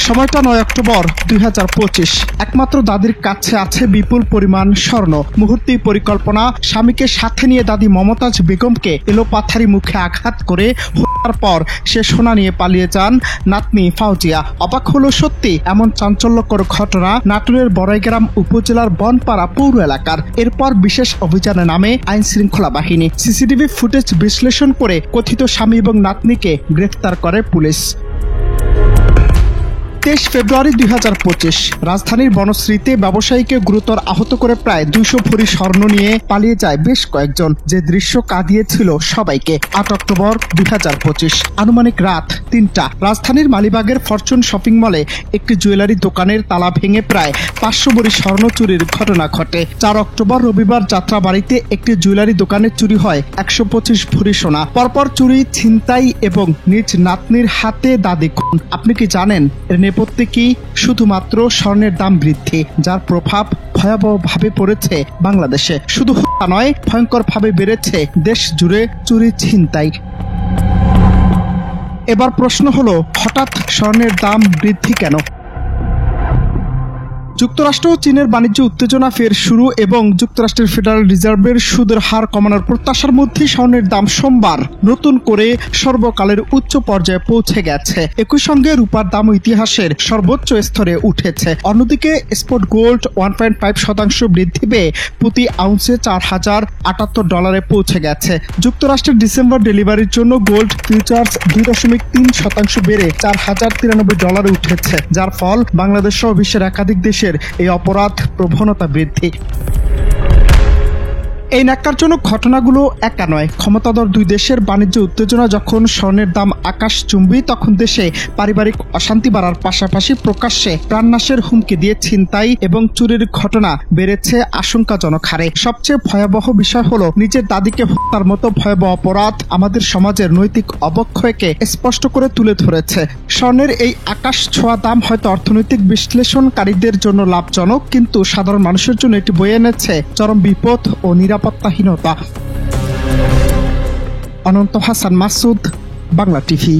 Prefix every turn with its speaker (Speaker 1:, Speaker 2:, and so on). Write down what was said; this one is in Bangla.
Speaker 1: সময়টা 9 অক্টোবর 2025। একমাত্র দাদির কাছে আছে বিপুল পরিমাণ স্বর্ণ। মুহূর্তেই পরিকল্পনা, স্বামীকে সাথে নিয়ে দাদি মমতাজ বেগমকে এলোপাথারি মুখে আঘাত করে হত্যার পর সে সোনা নিয়ে পালিয়ে যান নাতনি ফাউজিয়া। অবাক হলো সত্যি, এমন চাঞ্চল্যকর ঘটনা নাটোরের বড়াইগ্রাম উপজেলার বনপাড়া পৌর এলাকার। এরপর বিশেষ অভিযানে নামে আইন শৃঙ্খলা বাহিনী। সিসিটিভি ফুটেজ বিশ্লেষণ করে কথিত স্বামী এবং নাতনিকে গ্রেফতার করে পুলিশ। 23 ফেব্রুয়ারি 2025 রাজধানীর বনশ্রীতে ব্যবসায়ীকে গুরুতর আহত করে প্রায় 200 ভরি স্বর্ণ নিয়ে পালিয়ে যায় বেশ কয়েকজন, যে দৃশ্য কাঁদিয়েছিল সবাইকে। 8 অক্টোবর 2025 আনুমানিক রাত 3টা রাজধানীর মালিবাগের ফরচুন শপিং মলে একটি জুয়েলারি দোকানের তালা ভেঙে প্রায় 500 ভরি স্বর্ণ চুরির ঘটনা ঘটে। 4 অক্টোবর রবিবার যাত্রাবাড়িতে একটি জুয়েলারি দোকানে চুরি হয় 125 ভরি সোনা। পরপর চুরি, ছিনতাই এবং নিজ নাতনির হাতে দাদি খুন। আপনি কি জানেন এর নেপথ্যে কি? শুধুমাত্র স্বর্ণের দাম বৃদ্ধি, যার প্রভাব ভয়াবহভাবে পড়েছে বাংলাদেশে। শুধু হত্যা নয়, ভয়ঙ্করভাবে বেড়েছে দেশ জুড়ে চুরি, ছিনতাই। এবার প্রশ্ন হলো, হঠাৎ স্বর্ণের দাম বৃদ্ধি কেন? যুক্তরাষ্ট্র ও চীনের বাণিজ্য উত্তেজনা ফের শুরু এবং যুক্তরাষ্ট্রের ফেডারেল রিজার্ভের সুদের হার কমানোর প্রত্যাশার মধ্যে স্বর্ণের দাম সোমবার নতুন করে সর্বকালের উচ্চ পর্যায়ে পৌঁছে গেছে। একই সঙ্গে রূপার দামও ইতিহাসের সর্বোচ্চ স্তরে উঠেছে। অন্যদিকে স্পট গোল্ড 1.5% বৃদ্ধি পেয়ে প্রতি আউন্সে $4,078 পৌঁছে গেছে। যুক্তরাষ্ট্রের ডিসেম্বর ডেলিভারির জন্য গোল্ড ফিউচার্স 2.3% বেড়ে $4,093 উঠেছে, যার ফল বাংলাদেশ সহ বিশ্বের একাধিক দেশে এই অপরাধ প্রবণতা বৃদ্ধি। এই ন্যাক্কারজনক ঘটনাগুলো একা নয়। ক্ষমতাধর দুই দেশের বাণিজ্য উত্তেজনা যখন স্বর্ণের দাম আকাশচুম্বী, তখন দেশে পারিবারিক অশান্তি বাড়ার পাশাপাশি প্রকাশ্যে প্রাণনাশের হুমকি দিয়ে ছিনতাই এবং চুরির ঘটনা বেড়েছে আশঙ্কাজনক হারে। সবচেয়ে ভয়াবহ বিষয় হলো, নিজের দাদিকে হত্যার মতো ভয়াবহ অপরাধ আমাদের সমাজের নৈতিক অবক্ষয়কে স্পষ্ট করে তুলে ধরেছে। স্বর্ণের এই আকাশ ছোঁয়া দাম হয়তো অর্থনৈতিক বিশ্লেষণকারীদের জন্য লাভজনক, কিন্তু সাধারণ মানুষের জন্য এটি বয়ে এনেছে চরম বিপদ ও নিরাপত্তাহীনতা। অনন্ত হাসান মাসুদ, বাংলা টিভি।